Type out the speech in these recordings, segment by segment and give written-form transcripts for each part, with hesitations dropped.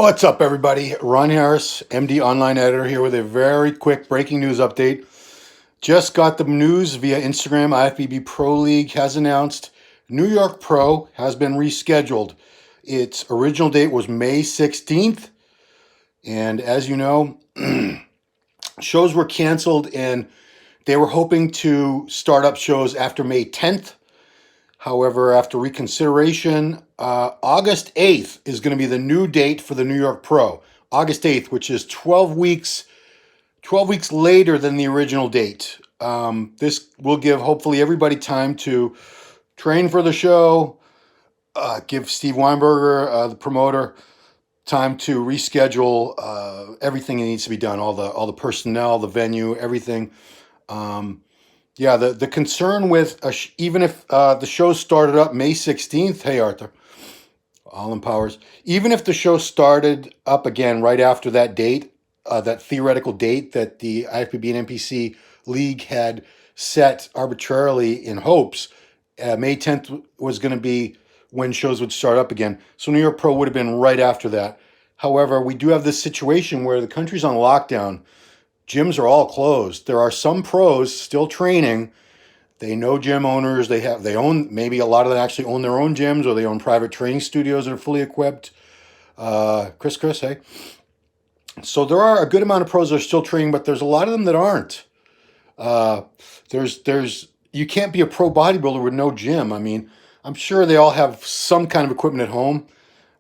What's up, everybody? Ron Harris, MD Online Editor, here with a very quick breaking news update. Just got the news via Instagram. IFBB Pro League has announced New York Pro has been rescheduled. Its original date was May 16th. And as you know, shows were canceled and they were hoping to start up shows after May 10th. However, after reconsideration, August 8th is going to be the new date for the New York Pro. August 8th, which is 12 weeks later than the original date. This will give hopefully everybody time to train for the show, give Steve Weinberger, the promoter, time to reschedule everything that needs to be done, all the personnel, the venue, everything. Yeah, the concern with even if the show started up May 16th, hey Arthur, all in powers, even if the show started up again right after that date, that theoretical date that the IFBB and NPC League had set arbitrarily in hopes, May 10th was going to be when shows would start up again. So New York Pro would have been right after that. However, we do have this situation where the country's on lockdown. Gyms are all closed. There are some pros still training. They know gym owners. They own, maybe a lot of them actually own their own gyms, or they own private training studios that are fully equipped. Chris, hey. So there are a good amount of pros that are still training, but there's a lot of them that aren't. You can't be a pro bodybuilder with no gym. I mean, I'm sure they all have some kind of equipment at home.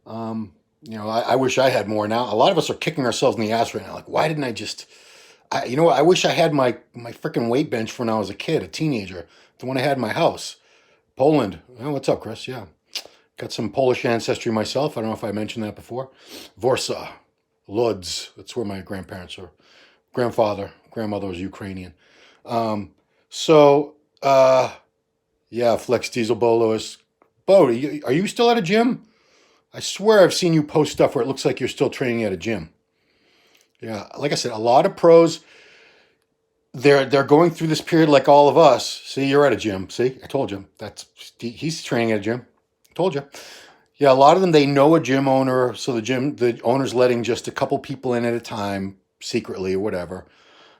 I wish I had more now. A lot of us are kicking ourselves in the ass right now. Like, why didn't I just... I wish I had my freaking weight bench from when I was a kid, a teenager, the one I had in my house. Poland. Oh, what's up, Chris? Yeah. Got some Polish ancestry myself. I don't know if I mentioned that before. Warsaw, Lodz. That's where my grandparents are. Grandmother was Ukrainian. Yeah, Flex Diesel, Bo Lewis. Bo, are you still at a gym? I swear I've seen you post stuff where it looks like you're still training at a gym. Yeah, like I said, a lot of pros, they're going through this period like all of us. See, you're at a gym. See, I told you. He's training at a gym. I told you. Yeah, a lot of them, they know a gym owner, so the owner's letting just a couple people in at a time, secretly or whatever.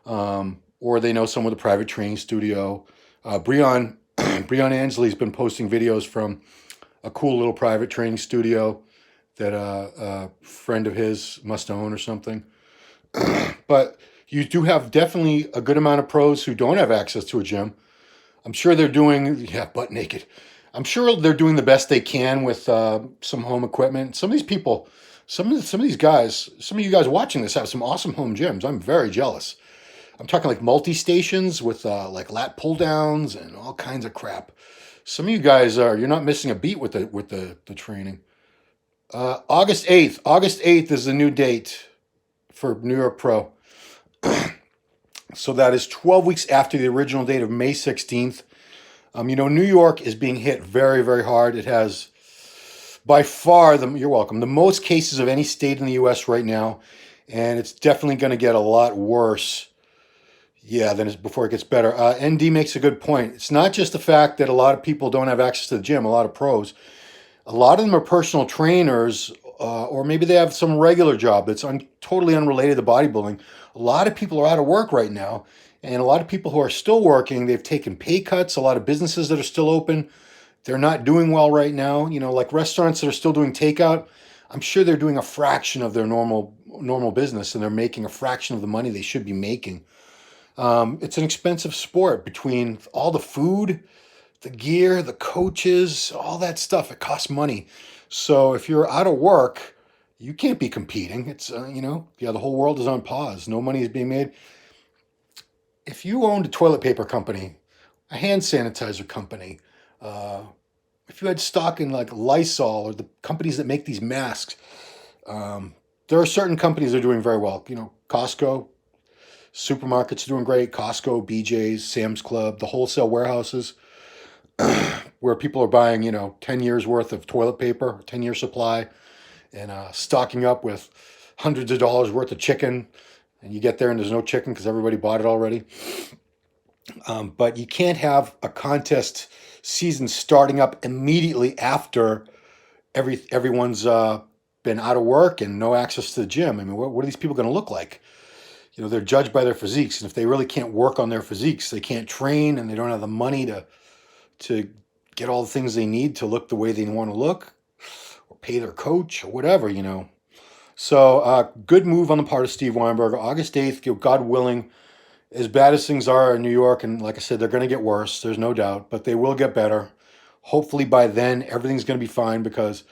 Or they know someone with a private training studio. Breon Angeli's been posting videos from a cool little private training studio that a friend of his must own or something. But you do have definitely a good amount of pros who don't have access to a gym. I'm sure they're doing, butt naked. I'm sure they're doing the best they can with some home equipment. Some of these people, some of you guys watching this have some awesome home gyms. I'm very jealous. I'm talking like multi-stations with like lat pull downs and all kinds of crap. Some of you guys you're not missing a beat with the training. August 8th. August 8th is the new date for New York Pro. So that is 12 weeks after the original date of May 16th. New York is being hit very, very hard. It has by far you're welcome, the most cases of any state in the US right now. And it's definitely going to get a lot worse. Yeah, before it gets better. ND makes a good point. It's not just the fact that a lot of people don't have access to the gym, a lot of pros. A lot of them are personal trainers, or maybe they have some regular job that's totally unrelated to bodybuilding. A lot of people are out of work right now, and a lot of people who are still working, they've taken pay cuts. A lot of businesses that are still open, they're not doing well right now. Like restaurants that are still doing takeout, I'm sure they're doing a fraction of their normal business, and they're making a fraction of the money they should be making. It's an expensive sport between all the food, the gear, the coaches, all that stuff. It costs money. So if you're out of work, you can't be competing. It's, the whole world is on pause. No money is being made. If you owned a toilet paper company, a hand sanitizer company, if you had stock in like Lysol or the companies that make these masks, there are certain companies that are doing very well. Costco, supermarkets are doing great. Costco, BJ's, Sam's Club, the wholesale warehouses, where people are buying, 10 years worth of toilet paper, 10-year supply, and stocking up with hundreds of dollars worth of chicken. And you get there and there's no chicken because everybody bought it already. But you can't have a contest season starting up immediately after everyone's been out of work and no access to the gym. I mean, what are these people going to look like? They're judged by their physiques, and if they really can't work on their physiques, they can't train, and they don't have the money to get all the things they need to look the way they want to look, or pay their coach or whatever. So good move on the part of Steve Weinberger. August 8th, God willing, as bad as things are in New York, and like I said, they're going to get worse, there's no doubt, but they will get better. Hopefully by then, everything's going to be fine because,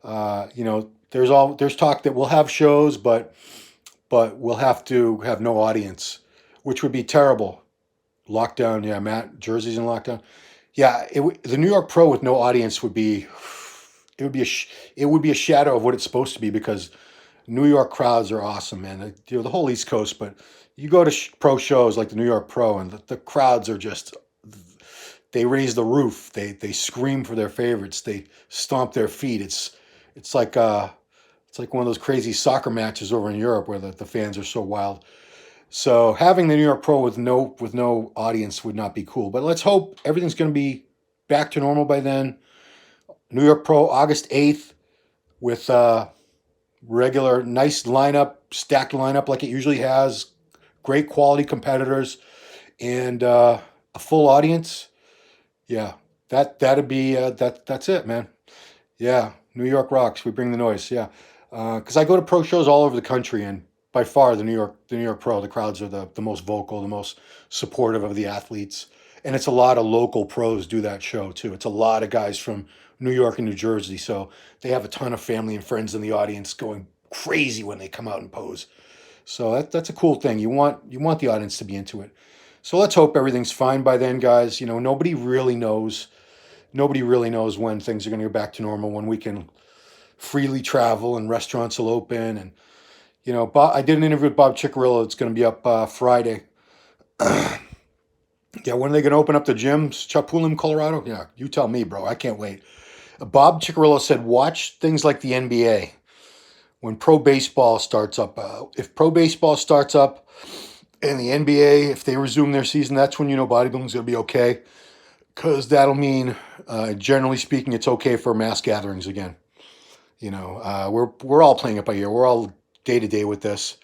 there's talk that we'll have shows, but we'll have to have no audience, which would be terrible. Lockdown, yeah, Matt, Jersey's in lockdown. Yeah, the New York Pro with no audience would be a shadow of what it's supposed to be because New York crowds are awesome, man. The whole East Coast, but you go to pro shows like the New York Pro, and the crowds are just, they raise the roof. They scream for their favorites. They stomp their feet. It's like one of those crazy soccer matches over in Europe where the fans are so wild. So having the New York Pro with no audience would not be cool. But let's hope everything's going to be back to normal by then. New York Pro, August 8th, with regular, nice lineup, stacked lineup like it usually has. Great quality competitors and a full audience. Yeah, that'd be that's it, man. Yeah, New York rocks. We bring the noise. Yeah, because I go to pro shows all over the country, and by far the New York Pro, the crowds are the most vocal, the most supportive of the athletes, and it's a lot of local pros do that show too. It's a lot of guys from New York and New Jersey, so they have a ton of family and friends in the audience going crazy when they come out and pose. So that's a cool thing. You want the audience to be into it. So let's hope everything's fine by then, guys. Nobody really knows. Nobody really knows when things are going to go back to normal, when we can freely travel and restaurants will open. And I did an interview with Bob Ciccarello. It's going to be up Friday. Yeah, when are they going to open up the gyms? Chapulum, Colorado? Yeah, you tell me, bro. I can't wait. Bob Ciccarello said, watch things like the NBA. When pro baseball starts up, if pro baseball starts up and the NBA, if they resume their season, that's when bodybuilding's going to be okay. Because that'll mean, generally speaking, it's okay for mass gatherings again. We're all playing it by ear. We're all day to day with this.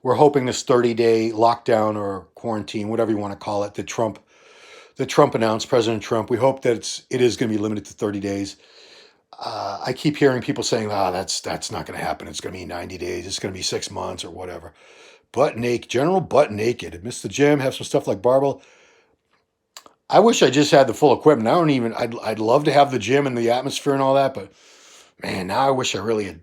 We're hoping this 30-day lockdown or quarantine, whatever you want to call it, that Trump announced, President Trump. We hope that it is going to be limited to 30 days. I keep hearing people saying, that's not going to happen. It's going to be 90 days. It's going to be 6 months or whatever. Butt naked, general butt naked. Miss the gym, have some stuff like barbell. I wish I just had the full equipment. I'd love to have the gym and the atmosphere and all that, but man, now I wish I really had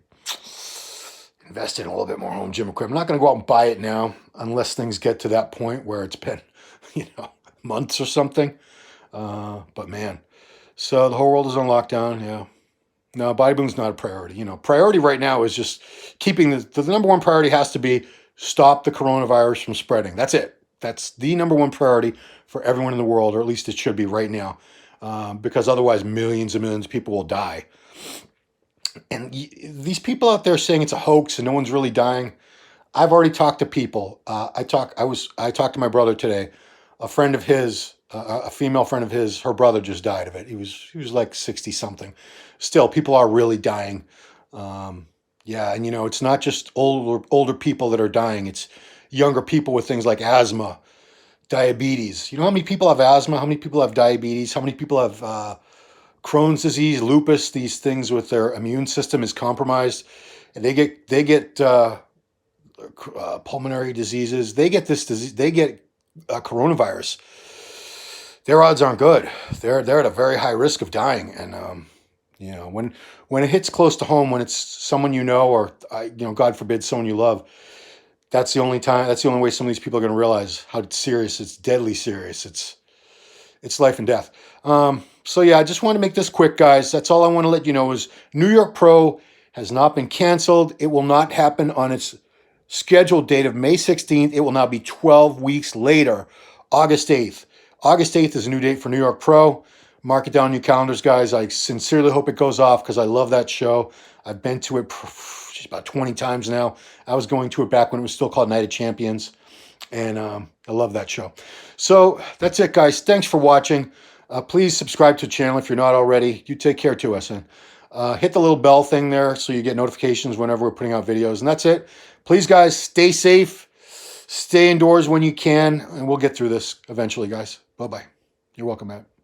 invested in a little bit more home gym equipment. I'm not going to go out and buy it now unless things get to that point where it's been, months or something. But man, so the whole world is on lockdown. Yeah. No, bodybuilding's not a priority. Priority right now is just keeping the number one priority has to be stop the coronavirus from spreading. That's it. That's the number one priority for everyone in the world, or at least it should be right now, because otherwise millions and millions of people will die. And these people out there saying it's a hoax and no one's really dying. I've already talked to people. I talked to my brother today. A friend of his, a female friend of his, her brother just died of it. He was like 60 something. Still, people are really dying. Yeah, and it's not just older people that are dying. It's younger people with things like asthma, diabetes. You know how many people have asthma? How many people have diabetes? How many people have Crohn's disease, lupus? These things with their immune system is compromised, and they get pulmonary diseases. They get this disease. They get coronavirus. Their odds aren't good. They're at a very high risk of dying, and when it hits close to home, when it's someone or God forbid, someone you love, that's the only time. That's the only way some of these people are going to realize how serious. It's deadly serious. It's life and death. So yeah, I just want to make this quick, guys. That's all I want to let you know is New York Pro has not been canceled. It will not happen on its scheduled date of May 16th. It will now be 12 weeks later, August 8th. August 8th is a new date for New York Pro. Mark it down on your calendars, guys. I sincerely hope it goes off because I love that show. I've been to it just about 20 times now. I was going to it back when it was still called Night of Champions. And I love that show. So that's it, guys. Thanks for watching. Please subscribe to the channel if you're not already. You take care to us. And Hit the little bell thing there so you get notifications whenever we're putting out videos. And that's it. Please, guys, stay safe. Stay indoors when you can. And we'll get through this eventually, guys. Bye-bye. You're welcome, Matt.